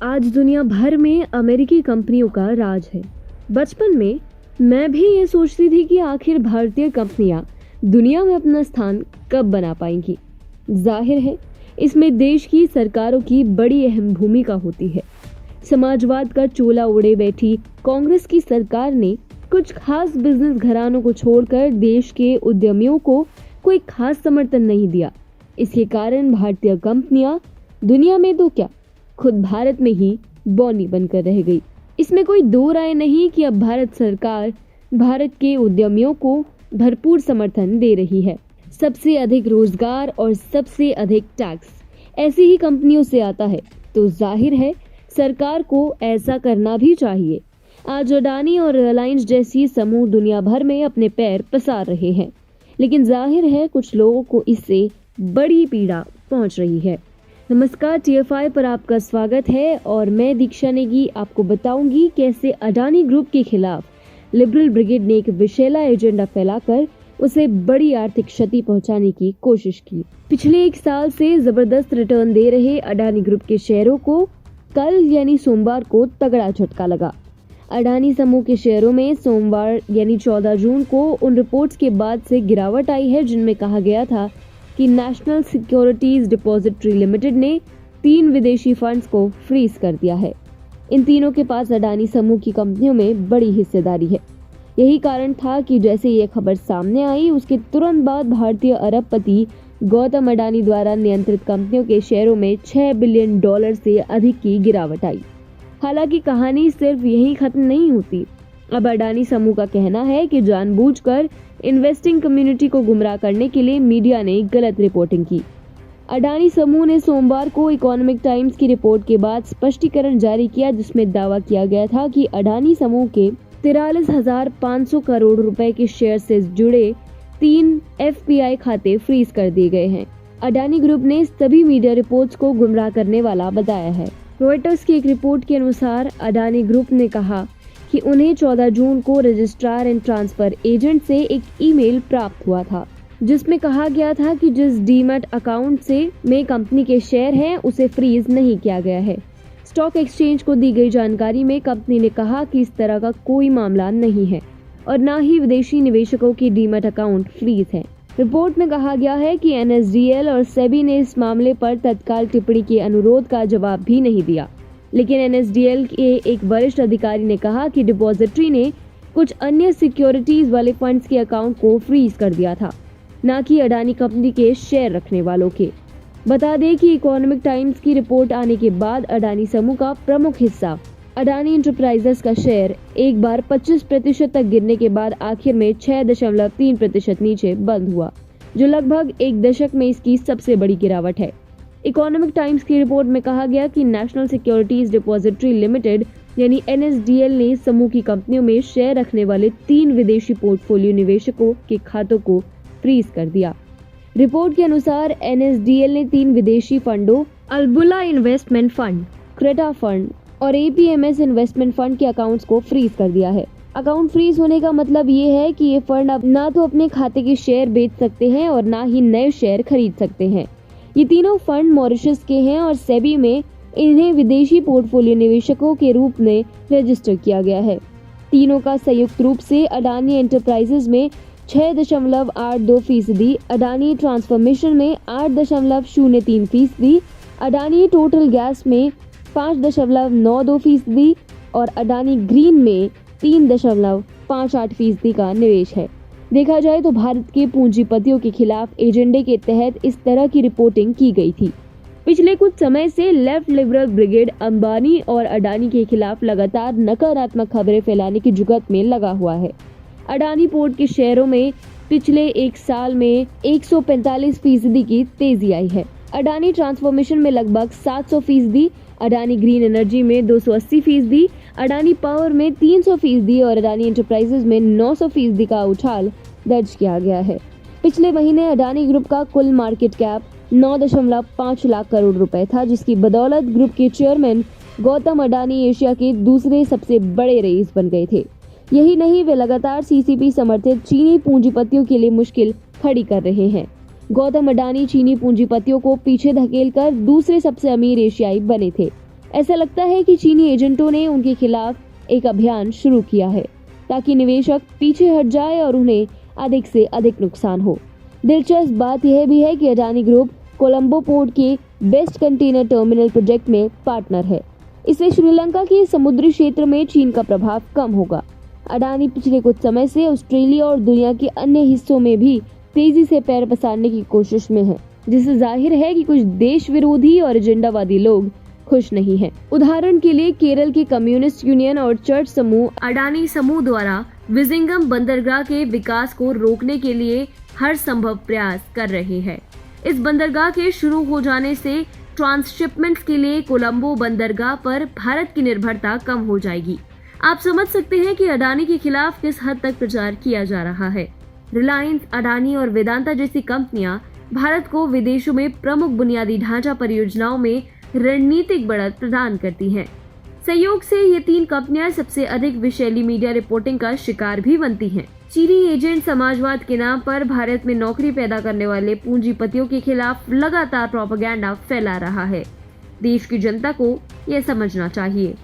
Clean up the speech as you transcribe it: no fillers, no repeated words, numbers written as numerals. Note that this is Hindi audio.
आज दुनिया भर में अमेरिकी कंपनियों का राज है। बचपन में मैं भी ये सोचती थी कि आखिर भारतीय कंपनियां दुनिया में अपना स्थान कब बना पाएंगी। जाहिर है इसमें देश की सरकारों की बड़ी अहम भूमिका होती है। समाजवाद का चोला ओढ़े बैठी कांग्रेस की सरकार ने कुछ खास बिजनेस घरानों को छोड़कर देश के उद्यमियों को कोई खास समर्थन नहीं दिया। इसके कारण भारतीय कंपनियां दुनिया में तो क्या, खुद भारत में ही बौनी बनकर रह गई। इसमें कोई दो राय नहीं कि अब भारत सरकार भारत के उद्यमियों को भरपूर समर्थन दे रही है। सबसे अधिक रोजगार और सबसे अधिक टैक्स ऐसी ही कंपनियों से आता है, तो जाहिर है सरकार को ऐसा करना भी चाहिए। आज अडानी और रिलायंस जैसी समूह दुनिया भर में अपने पैर पसार रहे हैं, लेकिन जाहिर है कुछ लोगों को इससे बड़ी पीड़ा पहुंच रही है। नमस्कार, TFI पर आपका स्वागत है और मैं दीक्षा नेगी आपको बताऊंगी कैसे अडानी ग्रुप के खिलाफ लिबरल ब्रिगेड ने एक विषैला एजेंडा फैलाकर उसे बड़ी आर्थिक क्षति पहुंचाने की कोशिश की। पिछले एक साल से जबरदस्त रिटर्न दे रहे अडानी ग्रुप के शेयरों को कल यानी सोमवार को तगड़ा झटका लगा। अडानी समूह के शेयरों में सोमवार यानी 14 जून को उन रिपोर्ट्स के बाद से गिरावट आई है जिनमें कहा गया था कि नेशनल सिक्योरिटीज डिपॉजिटरी लिमिटेड ने 3 विदेशी फंड्स को फ्रीज कर दिया है। इन तीनों के पास अडानी समूह की कंपनियों में बड़ी हिस्सेदारी है। यही कारण था कि जैसे ये खबर सामने आई उसके तुरंत बाद भारतीय अरबपति गौतम अडानी द्वारा नियंत्रित कंपनियों के शेयरों में $6 बिलियन से अधिक की गिरावट आई। हालांकि कहानी सिर्फ यहीं खत्म नहीं होती। अब अडानी समूह का कहना है कि जानबूझकर इन्वेस्टिंग कम्युनिटी को गुमराह करने के लिए मीडिया ने गलत रिपोर्टिंग की। अडानी समूह ने सोमवार को इकोनॉमिक टाइम्स की रिपोर्ट के बाद स्पष्टीकरण जारी किया, जिसमें दावा किया गया था कि अडानी समूह के 43,500 करोड़ रुपए के शेयर से जुड़े 3 FPI खाते फ्रीज कर दिए गए हैं। अडानी ग्रुप ने सभी मीडिया रिपोर्ट्स को गुमराह करने वाला बताया है। रॉयटर्स की एक रिपोर्ट के अनुसार अडानी ग्रुप ने कहा कि उन्हें 14 जून को रजिस्ट्रार एंड ट्रांसफर एजेंट से एक ईमेल प्राप्त हुआ था, जिसमें कहा गया था कि जिस डीमैट अकाउंट से में कंपनी के शेयर हैं उसे फ्रीज नहीं किया गया है। स्टॉक एक्सचेंज को दी गई जानकारी में कंपनी ने कहा कि इस तरह का कोई मामला नहीं है और न ही विदेशी निवेशकों की डीमैट अकाउंट फ्रीज है। रिपोर्ट में कहा गया है कि NSDL और सेबी ने इस मामले पर तत्काल टिप्पणी के अनुरोध का जवाब भी नहीं दिया, लेकिन NSDL के एक वरिष्ठ अधिकारी ने कहा कि डिपॉजिटरी ने कुछ अन्य सिक्योरिटीज वाले फंड्स के अकाउंट को फ्रीज कर दिया था, न कि अडानी कंपनी के शेयर रखने वालों के। बता दें कि इकोनॉमिक टाइम्स की रिपोर्ट आने के बाद अडानी समूह का प्रमुख हिस्सा अडानी एंटरप्राइजेस का शेयर एक बार 25% तक गिरने के बाद आखिर में 6.3% नीचे बंद हुआ, जो लगभग एक दशक में इसकी सबसे बड़ी गिरावट है। इकोनॉमिक टाइम्स की रिपोर्ट में कहा गया कि नेशनल सिक्योरिटीज डिपॉजिटरी लिमिटेड यानी NSDL ने समूह की कंपनियों में शेयर रखने वाले 3 विदेशी पोर्टफोलियो निवेशकों के खातों को फ्रीज कर दिया। रिपोर्ट के अनुसार NSDL ने 3 विदेशी फंडों Albula investment fund, Creta fund और APMS इन्वेस्टमेंट फंड के अकाउंट्स को फ्रीज कर दिया है। अकाउंट फ्रीज होने का मतलब ये है कि ये फंड अब ना तो अपने खाते के शेयर बेच सकते हैं और ना ही नए शेयर खरीद सकते हैं। ये तीनों फंड मॉरिशस के हैं और सेबी में इन्हें विदेशी पोर्टफोलियो निवेशकों के रूप में रजिस्टर किया गया है। तीनों का संयुक्त रूप से अडानी एंटरप्राइजेस में 6.82%, अडानी ट्रांसफॉर्मेशन में 8.03%, अडानी टोटल गैस में 5.92% और अडानी ग्रीन में 3.58% का निवेश है। देखा जाए तो भारत के पूंजीपतियों के खिलाफ एजेंडे के तहत इस तरह की रिपोर्टिंग की गई थी। पिछले कुछ समय से लेफ्ट लिबरल ब्रिगेड अंबानी और अडानी के खिलाफ लगातार नकारात्मक खबरें फैलाने की जुगत में लगा हुआ है। अडानी पोर्ट के शेयरों में पिछले एक साल में 145% की तेजी आई है। अडानी ट्रांसफॉर्मेशन में लगभग 700%, अडानी ग्रीन एनर्जी में 280%, अडानी पावर में 300% और अडानी एंटरप्राइजेस में 900% का उछाल दर्ज किया गया है। पिछले महीने अडानी ग्रुप का कुल मार्केट कैप 9.5 लाख करोड़ रुपए था, जिसकी बदौलत ग्रुप के चेयरमैन गौतम अडानी एशिया के दूसरे सबसे बड़े रईस बन गए थे। यही नहीं, वे लगातार CCP समर्थित चीनी पूंजीपतियों के लिए मुश्किल खड़ी कर रहे हैं। गौतम अडानी चीनी पूंजीपतियों को पीछे धकेलकर दूसरे सबसे अमीर एशियाई बने थे ऐसा लगता है कि चीनी एजेंटों ने उनके खिलाफ एक अभियान शुरू किया है ताकि निवेशक पीछे हट जाए और उन्हें अधिक से अधिक नुकसान हो। दिलचस्प बात यह भी है कि अडानी ग्रुप कोलंबो पोर्ट के वेस्ट कंटेनर टर्मिनल प्रोजेक्ट में पार्टनर है। इससे श्रीलंका के समुद्री क्षेत्र में चीन का प्रभाव कम होगा। अडानी पिछले कुछ समय से ऑस्ट्रेलिया और दुनिया के अन्य हिस्सों में भी तेजी से पैर पसारने की कोशिश में है, जिससे जाहिर है कि कुछ देश विरोधी और एजेंडावादी लोग खुश नहीं हैं। उदाहरण के लिए केरल की कम्युनिस्ट यूनियन और चर्च समूह अडानी समूह द्वारा विजिंगम बंदरगाह के विकास को रोकने के लिए हर संभव प्रयास कर रहे हैं। इस बंदरगाह के शुरू हो जाने से ट्रांसशिपमेंट्स के लिए कोलंबो बंदरगाह पर भारत की निर्भरता कम हो जाएगी। आप समझ सकते हैं कि अडानी के खिलाफ किस हद तक प्रचार किया जा रहा है। रिलायंस, अडानी और वेदांता जैसी कंपनियां भारत को विदेशों में प्रमुख बुनियादी ढांचा परियोजनाओं में रणनीतिक बढ़त प्रदान करती हैं। संयोग से ये तीन कंपनियां सबसे अधिक विषैली मीडिया रिपोर्टिंग का शिकार भी बनती हैं। चीनी एजेंट समाजवाद के नाम पर भारत में नौकरी पैदा करने वाले पूंजीपतियों के खिलाफ लगातार प्रोपेगेंडा फैला रहा है। देश की जनता को यह समझना चाहिए